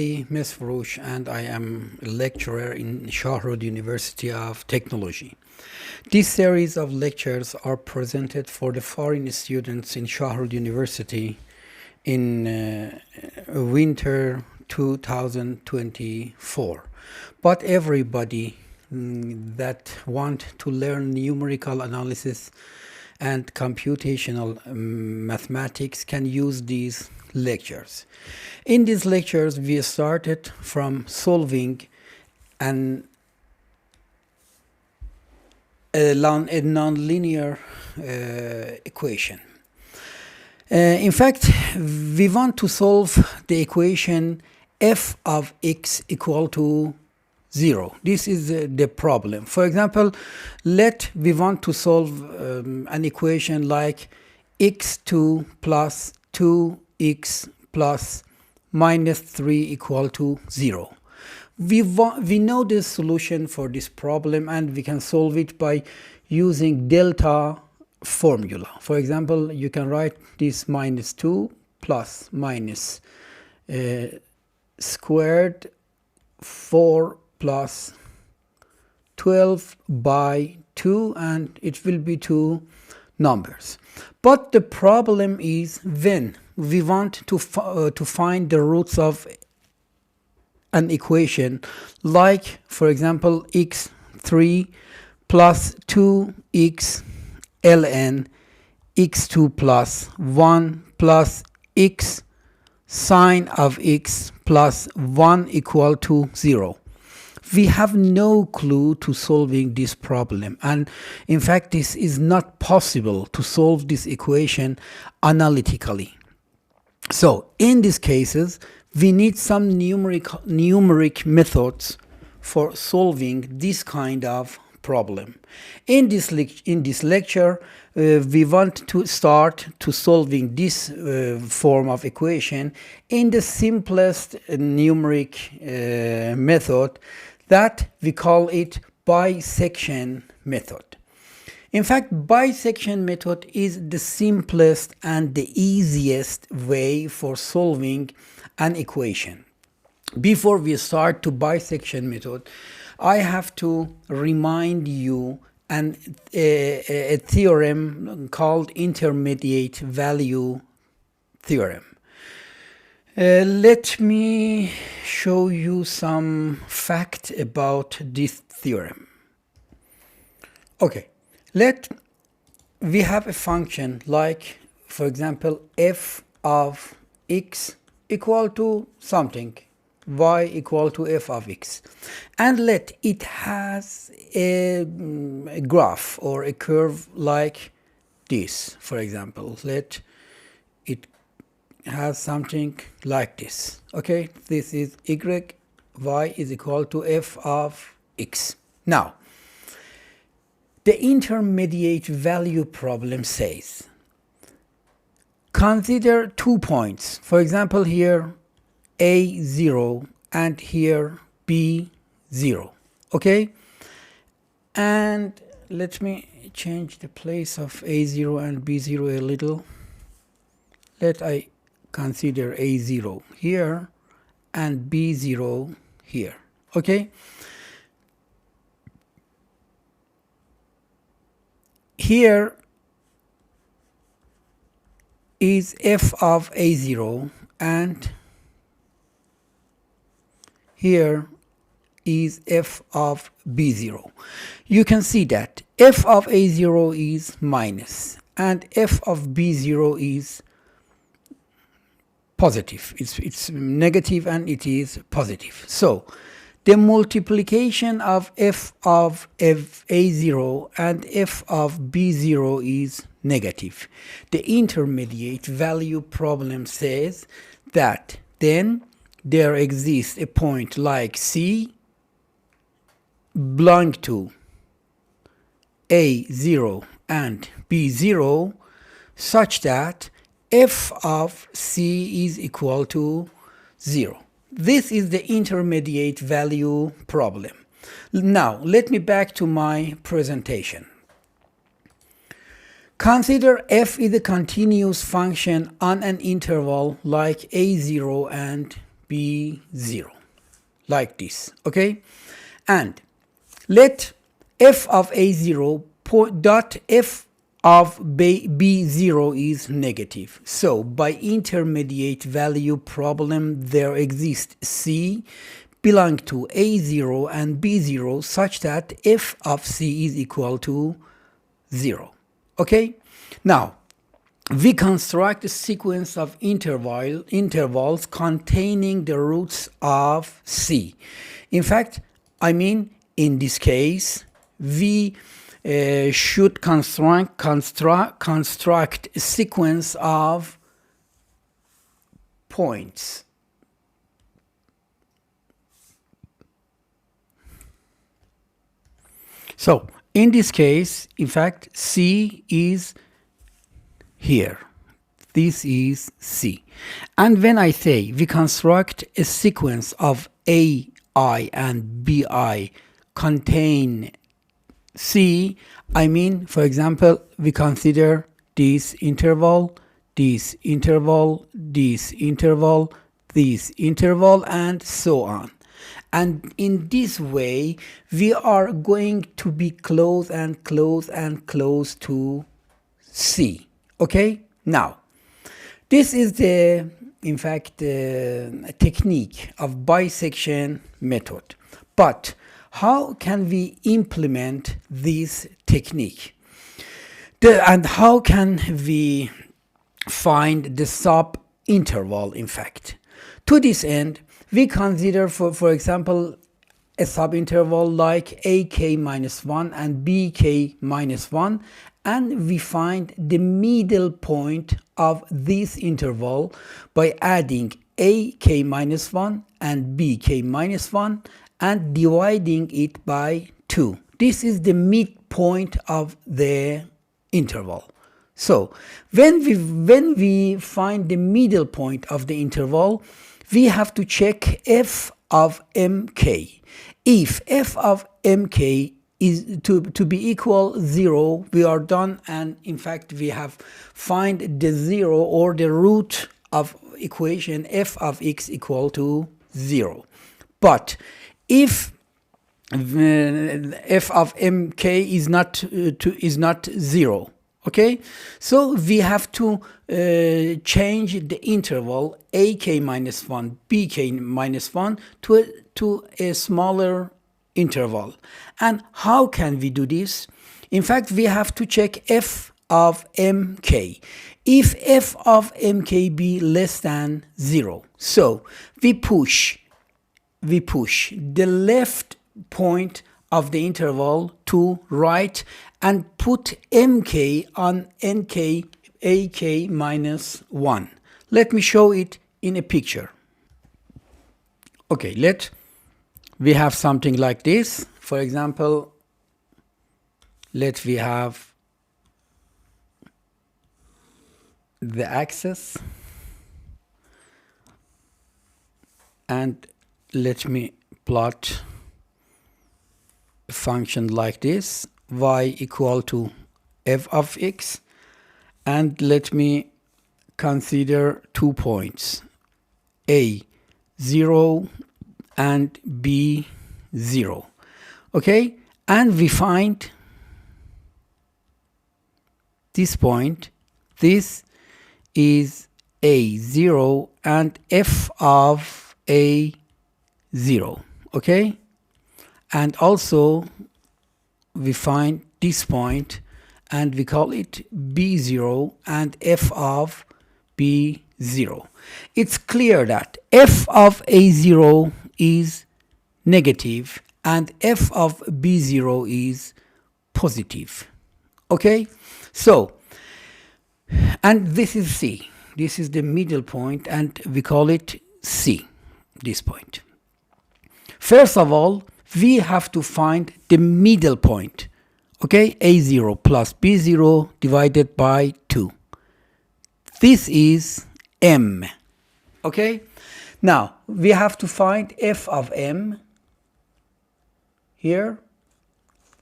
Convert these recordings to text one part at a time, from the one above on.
Mesfroush, and I am a lecturer in Shahrud University of Technology. This series of lectures are presented for the foreign students in Shahrud University in winter 2024. But everybody that want to learn numerical analysis and computational mathematics can use these lectures. In these lectures, we started from solving a nonlinear equation. In fact, we want to solve the equation f of x equal to 0. This is the problem. For example, we want to solve an equation like x2 plus 2x plus minus 3 equal to 0. We know the solution for this problem, and we can solve it by using delta formula. For example, you can write this minus 2 plus minus squared 4 plus 12 by 2, and it will be two numbers. But the problem is when we want to find the roots of an equation, like for example x3 plus 2x ln x2 plus 1 plus x sine of x plus 1 equal to 0. We have no clue to solving this problem, and in fact this is not possible to solve this equation analytically. So in these cases we need some numeric methods for solving this kind of problem. In this lecture we want to start to solving this form of equation in the simplest numeric method that we call it bisection method. In fact, bisection method is the simplest and the easiest way for solving an equation. Before we start to bisection method, I have to remind you a theorem called intermediate value theorem. Let me show you some fact about this theorem. Okay, we have a function like, for example, f of x equal to something, y equal to f of x, and it has a graph or a curve like this. For example, it has something like this. Okay, this is y is equal to f of x. Now the intermediate value problem says consider 2 points, for example here a0 and here b0. Okay, and let me change the place of a0 and b0 a little. I consider a0 here and b0 here. Okay, here is f of a0 and here is f of b0. You can see that f of a0 is minus and f of b0 is positive. It's negative and it is positive. So the multiplication of f of a0 and f of b0 is negative. The intermediate value problem says that then there exists a point like C belong to a0 and b0 such that f of C is equal to 0. This is the intermediate value problem. Now let me back to my presentation. Consider f is a continuous function on an interval like a0 and b0, like this. Okay, and let f of a0 dot f of b0 is negative. So by intermediate value problem, there exists c belong to a0 and b0 such that f of c is equal to 0. Okay, now we construct a sequence of intervals containing the roots of c. In fact, in this case, we should construct a sequence of points. So in this case, in fact, c is here. This is c. And when I say we construct a sequence of ai and bi contain c, for example, we consider this interval, this interval, this interval, this interval, and so on. And in this way, we are going to be close and close and close to c. Okay, now this is the technique of bisection method. But how can we implement this technique? And how can we find the sub interval? In fact, to this end, we consider for example a subinterval like ak-1 and bk-1, and we find the middle point of this interval by adding ak-1 and bk-1 and dividing it by 2. This is the midpoint of the interval. So when we find the middle point of the interval, we have to check f of mk. If f of mk is to be equal 0, we are done, and in fact we have find the 0 or the root of equation f of x equal to 0. But if f of mk is not 0, okay, so we have to change the interval ak-1, bk-1 to a smaller interval. And how can we do this? In fact, we have to check f of mk. If f of mk be less than 0, so we push the left point of the interval to right and put mk on nk ak minus 1. Let me show it in a picture. Okay, we have something like this. For example, we have the axis, and let me plot a function like this, y equal to f of x, and let me consider 2 points, a 0 and b 0. Okay, and we find this point. This is a 0 and f of a 0. Okay, and also we find this point and we call it b0 and f of b0. It's clear that f of a0 is negative and f of b0 is positive. Okay, so, and this is c. This is the middle point and we call it c, this point. First of all, we have to find the middle point. Okay, a0 plus b0 divided by 2. This is m. Okay, now we have to find f of m. Here,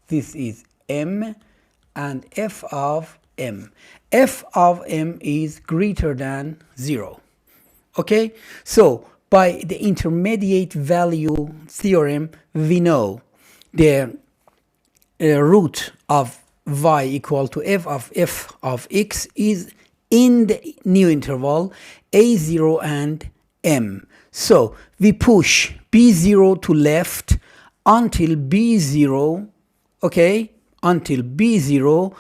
this is m and f of m. F of m is greater than 0. Okay, so by the intermediate value theorem, we know the root of y equal to f of x is in the new interval a0 and m. So we push b0 to left until b0, okay, until b0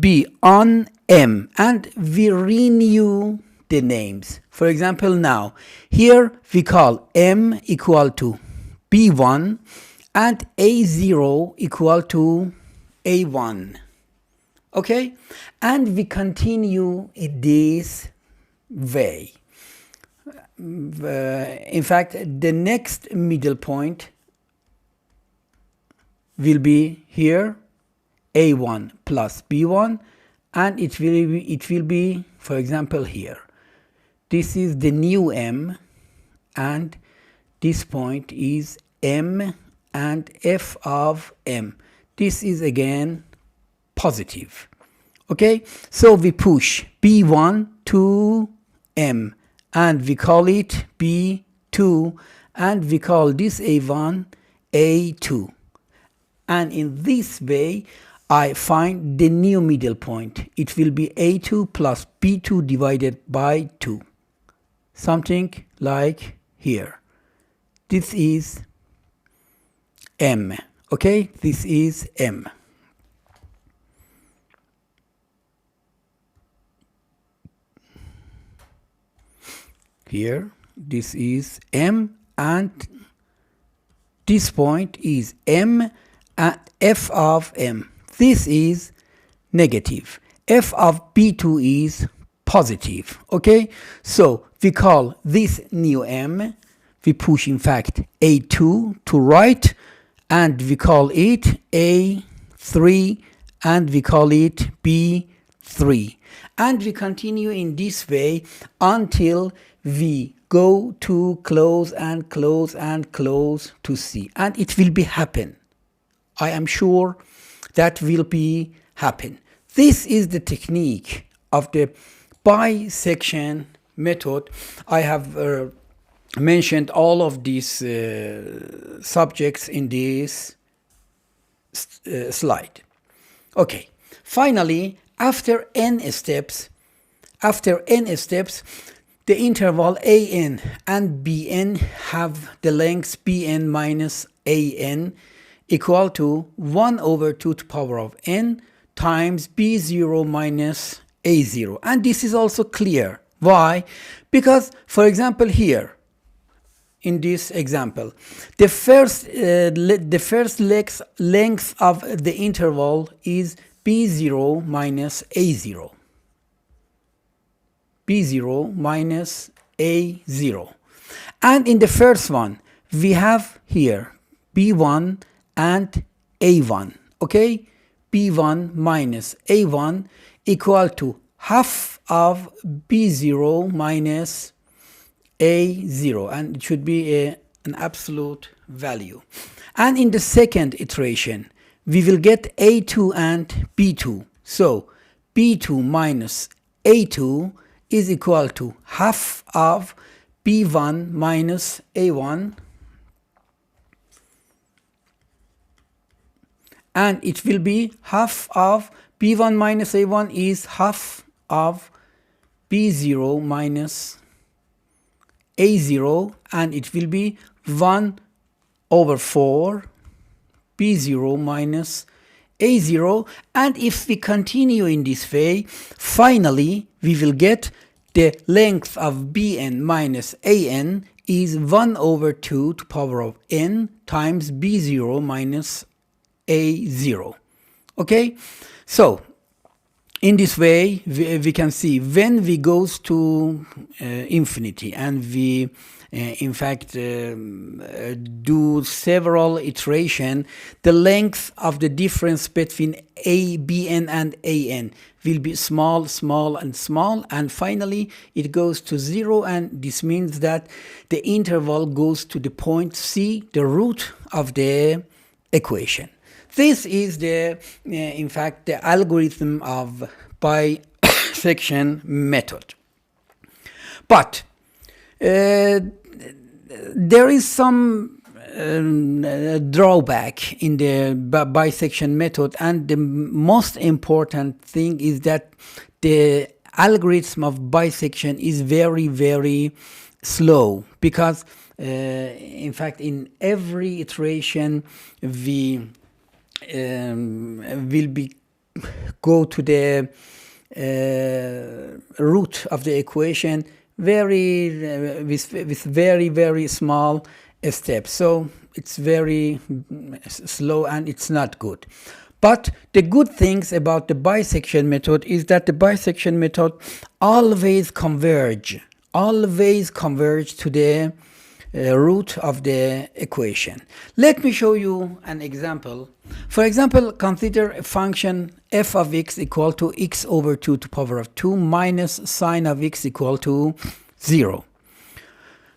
be on m, and we renew the names. For example, now here we call m equal to b1 and a0 equal to a1, okay, and we continue in this way. In fact, the next middle point will be here a1 plus b1, and it will be, for example, here this is the new m, and this point is m and f of m. This is again positive, okay, so we push b1 to m and we call it b2, and we call this a1 a2, and in this way I find the new middle point. It will be a2 plus b2 divided by 2, something like here. This is m, okay, this is m. Here this is m, and this point is m and f of m. This is negative. F of b2 is positive, okay, so we call this new m, we push in fact a2 to right, and we call it a3, and we call it b3, and we continue in this way until we go to close and close and close to C, and it will be happen. I am sure that will be happen. This is the technique of the bisection method. I have mentioned all of these subjects in this slide. Okay, finally, after n steps, the interval an and bn have the lengths bn minus an equal to 1 over 2 to the power of n times b0 minus a0. And this is also clear. Why? Because, for example, here, in this example, the first length of the interval is b0 minus a0. b0 minus a0. And in the first one, we have here b1 and a1, okay, b1 minus a1 equal to half of b0 minus a0, and it should be an absolute value. And in the second iteration, we will get a2 and b2, so b2 minus a2 is equal to half of b1 minus a1, and it will be half of b1 minus a1 is half of b0 minus a0, and it will be 1 over 4 b0 minus a0. And if we continue in this way, finally we will get the length of bn minus an is 1 over 2 to the power of n times b0 minus a0. Okay, so in this way we can see when we goes to infinity, and we in fact do several iteration, the length of the difference between bn and an will be small, small and small, and finally it goes to 0, and this means that the interval goes to the point C, the root of the equation. This is the in fact the algorithm of bisection method. But There is some drawback in the bisection method, and the most important thing is that the algorithm of bisection is very, very slow, because in fact in every iteration we will be go to the root of the equation with very, very small steps. So it's very slow and it's not good. But the good things about the bisection method is that the bisection method always converge to the root of the equation. Let me show you an example. For example, consider a function f of x equal to x over 2 to the power of 2 minus sine of x equal to 0.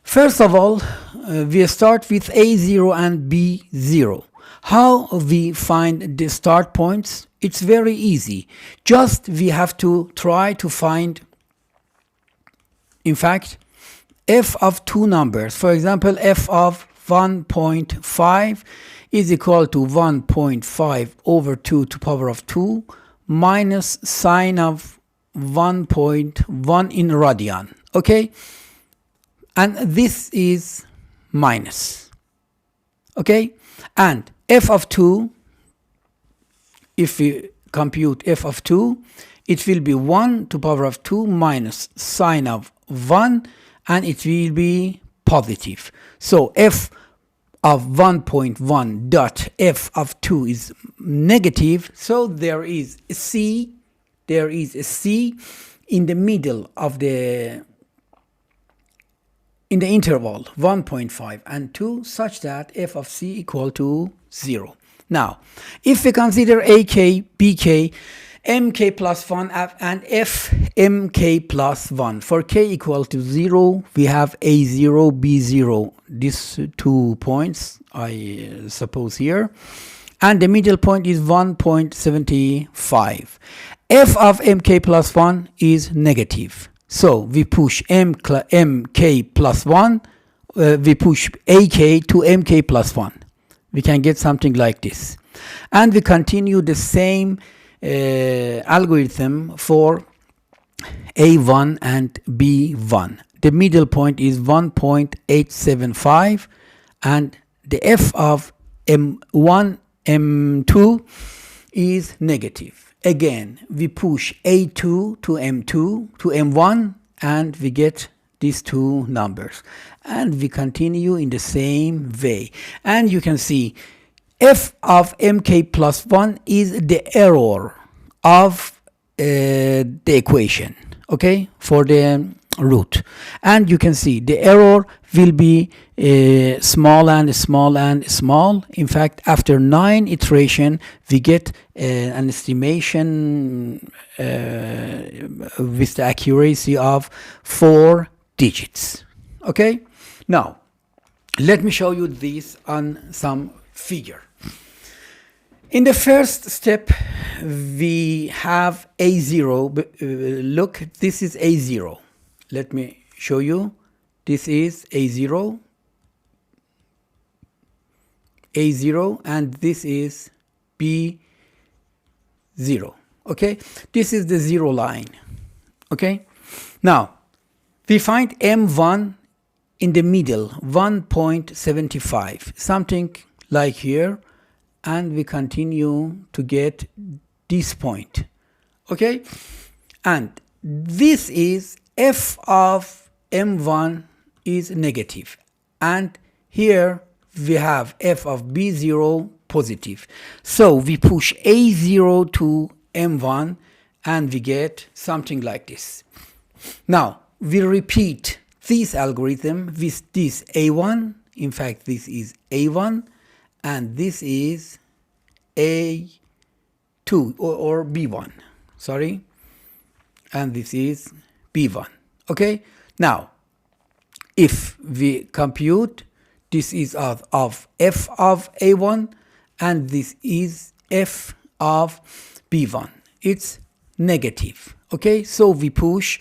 First of all, we start with a0 and b0. How we find the start points? It's very easy. Just we have to try to find, in fact, f of two numbers. For example, f of 1.5 is equal to 1.5 over 2 to the power of 2 minus sine of 1.1 in radian. Okay? And this is minus. Okay? And f of 2, if we compute f of 2, it will be 1 to the power of 2 minus sine of 1, and it will be positive. So f of 1.1 dot f of 2 is negative, so there is a c in the middle of the interval 1.5 and 2, such that f of c equal to 0. Now, if we consider ak, bk, mk plus 1 and f mk plus 1, for k equal to 0, we have a0, b0, these 2 points I suppose here, and the middle point is 1.75. f of mk plus 1 is negative. So we push mk plus 1, we push ak to mk plus 1. We can get something like this. And we continue the same algorithm for a1 and b1. The middle point is 1.875, and the f of m1, m2 is negative. Again, we push a2 to m2 to m1, and we get these two numbers. And we continue in the same way. And you can see f of mk plus 1 is the error of the equation, okay, for the root. And you can see the error will be small and small and small. In fact, after 9 iteration, we get an estimation with the accuracy of 4 digits. Okay, now let me show you this on some figure. In the first step, we have a0. Look, this is a0. Let me show you. This is a0, and this is b0. Okay, this is the 0 line. Okay, now we find m1 in the middle, 1.75, something like here, and we continue to get this point. Okay, and this is f of m1 is negative, and here we have f of b0 positive. So we push a0 to m1, and we get something like this. Now we repeat this algorithm with this a1. In fact, this is a1, and this is a2 or b1, sorry, and this is b1. Okay, now if we compute, this is of f of a1, and this is f of b1. It's negative. Okay, so we push,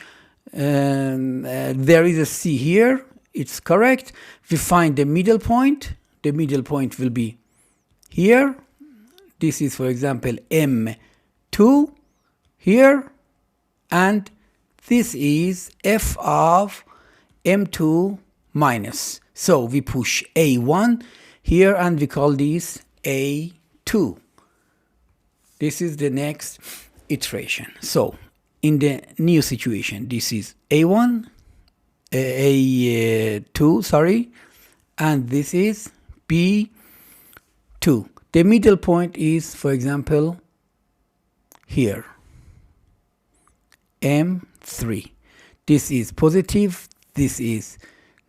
there is a c here, it's correct. We find the middle point. The middle point will be here. This is, for example, M2 here, and this is f of M2 minus. So we push A1 here and we call this A2. This is the next iteration. So in the new situation, this is A1, A2, sorry, and this is B2. The middle point is, for example, here, M3. This is positive, this is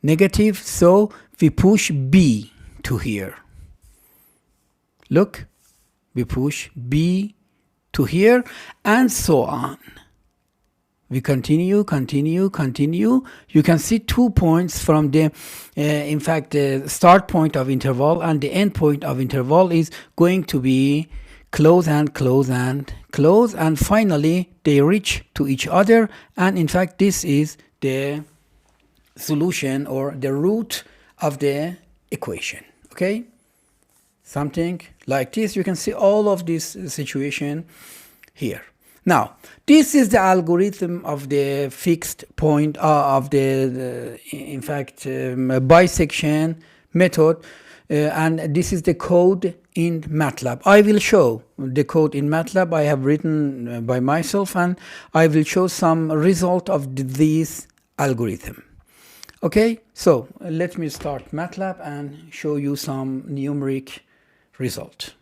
negative, so we push B to here. Look, we push B to here, and so on. We continue. You can see 2 points from the, in fact, the start point of interval and the end point of interval is going to be close and close and close, and finally they reach to each other. And in fact, this is the solution or the root of the equation. Okay, something like this. You can see all of this situation here. Now, this is the algorithm of the fixed point of the in fact, bisection method, and this is the code in Matlab. I will show the code in Matlab I have written by myself, and I will show some result of this algorithm. Okay, so let me start Matlab and show you some numeric result.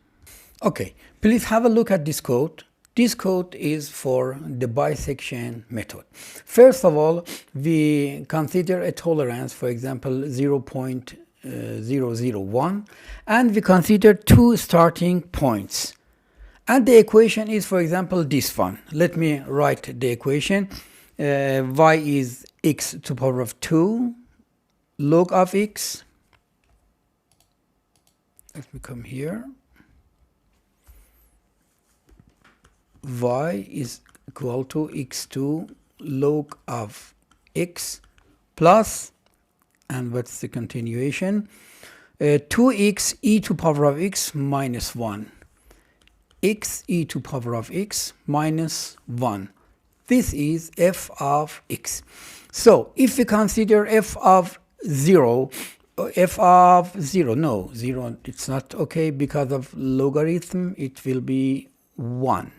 Okay, please have a look at this code. This code is for the bisection method. First of all, we consider a tolerance, for example, 0.001, and we consider two starting points. And the equation is, for example, this one. Let me write the equation. Y is x to the power of 2 log of x. Let me come here. Y is equal to x2 log of x plus, and what's the continuation? 2x e to the power of x minus 1. X e to the power of x minus 1. This is f of x. So if we consider f of 0, no, 0, it's not okay because of logarithm, it will be 1.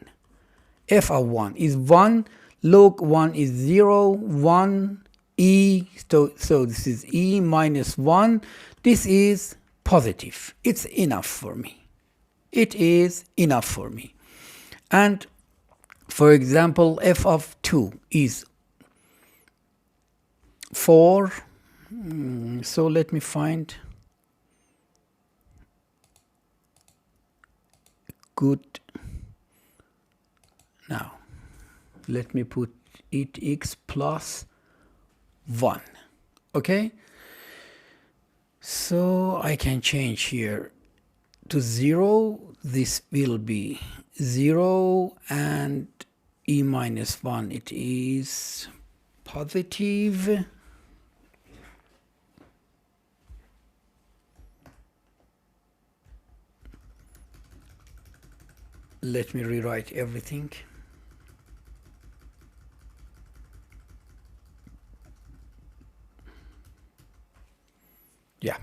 F of 1 is 1, log 1 is 0, 1, e, so this is e minus 1. This is positive. It's enough for me. It is enough for me. And for example, f of 2 is 4. So let me find good. Now, let me put it x plus 1. Okay? So I can change here to 0. This will be 0, and e minus 1, it is positive. Let me rewrite everything. Yeah.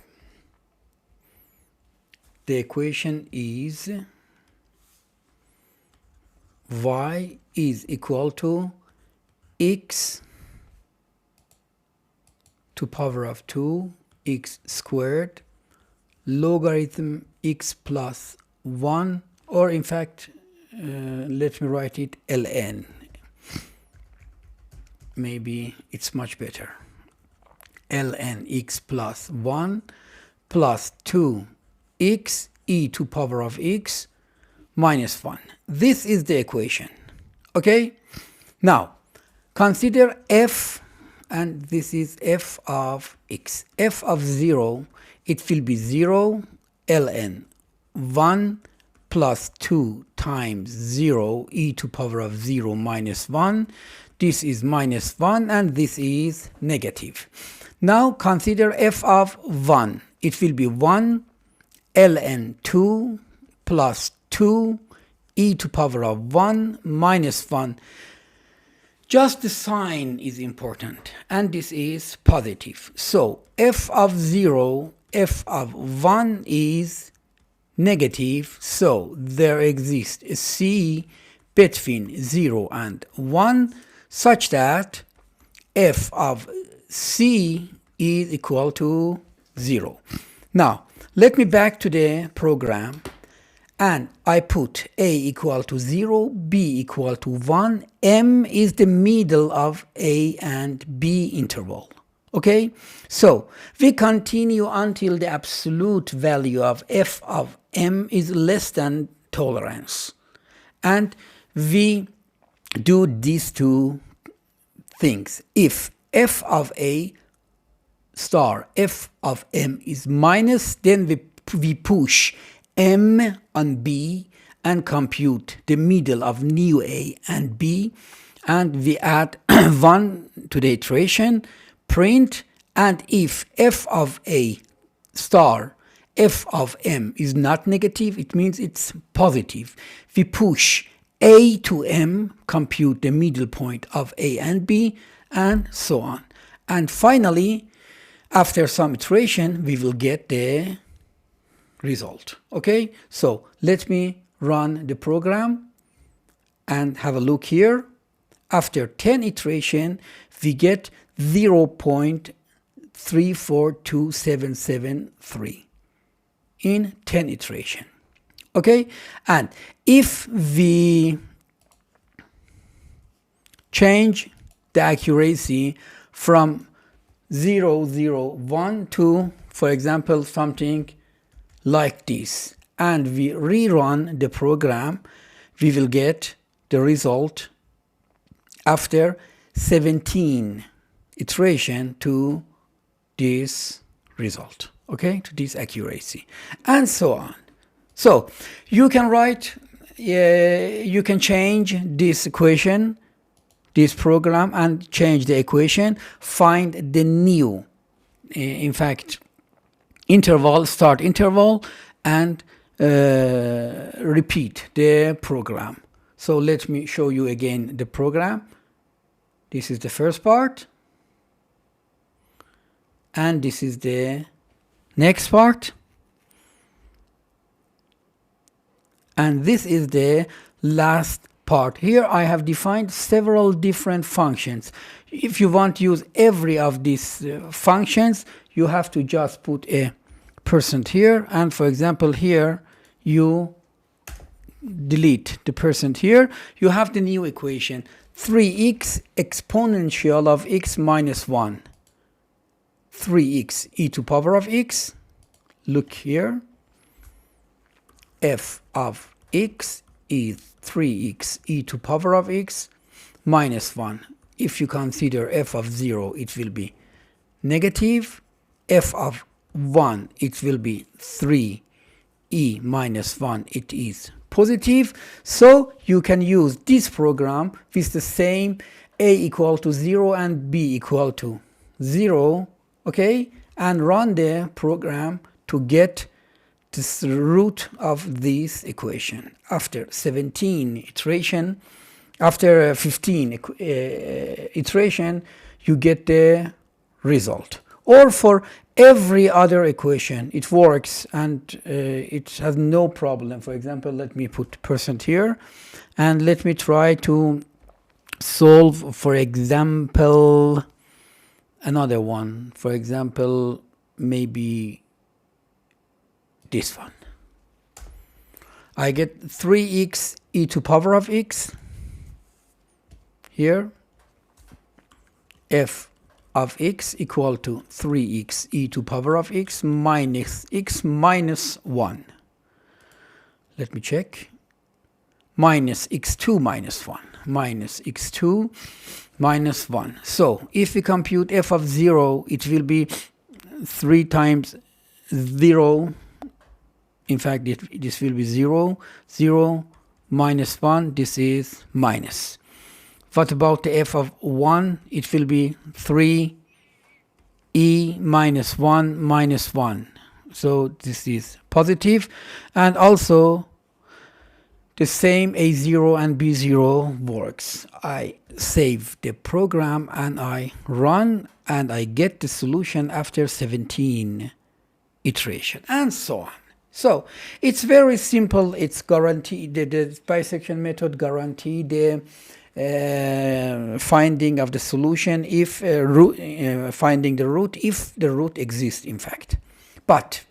The equation is y is equal to x to power of 2 x squared logarithm x plus 1, or in fact, let me write it ln. Maybe it's much better. Ln x plus 1 plus 2x e to power of x minus 1. This is the equation. Okay? Now, consider f, and this is f of x. F of 0, it will be 0 ln 1 plus 2 times 0 e to power of 0 minus 1. This is minus 1, and this is negative. Now consider f of 1. It will be 1 ln 2 plus 2 e to power of 1 minus 1. Just the sign is important, and this is positive. So f of 0, f of 1 is negative, so there exists a c between 0 and 1 such that f of c is equal to 0. Now let me back to the program, and I put a equal to 0, b equal to 1, m is the middle of a and b interval. Okay, so we continue until the absolute value of f of m is less than tolerance, and we do these two things. If f of a star f of m is minus, then we push m on b and compute the middle of new a and b, and we add 1 to the iteration, print, and if f of a star f of m is not negative, it means it's positive. We push a to m, compute the middle point of a and b, and so on. And finally, after some iteration, we will get the result. Okay, so let me run the program and have a look here. After 10 iteration, we get 0.342773 in 10 iteration. Okay, and if we change the accuracy from 001 to, for example, something like this, and we rerun the program, we will get the result after 17 iteration to this result, okay, to this accuracy, and so on. So you can write, you can change this equation, this program, and change the equation, find the new, in fact, interval, start interval, and repeat the program. So let me show you again the program. This is the first part, and this is the next part, and this is the last part. Here I have defined several different functions. If you want to use every of these functions, you have to just put a % here, and for example here you delete the % here. You have the new equation, 3x exponential of x minus 1, 3x e to power of x. Look here, f of x is 3x e to power of x minus 1. If you consider f of 0, it will be negative. F of 1, it will be 3 e minus 1, it is positive. So you can use this program with the same a equal to 0 and b equal to 0, okay, and run the program to get the root of this equation. After 17 iteration, after 15 iteration, you get the result. Or for every other equation, it works, and it has no problem. For example, let me put % here, and let me try to solve, for example, another one. For example, maybe this one. I get 3x e to power of x here, f of x equal to 3x e to power of x minus x minus 1. Let me check. Minus x2 minus 1. Minus x2 minus 1. So if we compute f of 0, it will be 3 times 0. In fact, this will be 0. 0 minus 1. This is minus. What about the f of 1? It will be 3 e minus 1 minus 1. So this is positive, and also the same a0 and b0 works. I save the program and I run, and I get the solution after 17 iteration, and so on. So it's very simple. It's guaranteed. The bisection method guarantee the finding of the solution if finding the root if the root exists, in fact. But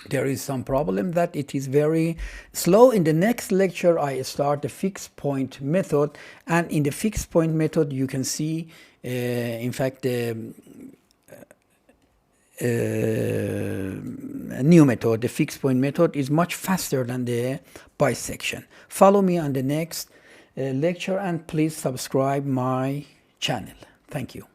there is some problem that it is very slow. In the next lecture, I start the fixed point method, and in the fixed point method, you can see, in fact, the new method, the fixed point method, is much faster than the bisection. Follow me on the next lecture, and please subscribe my channel. Thank you.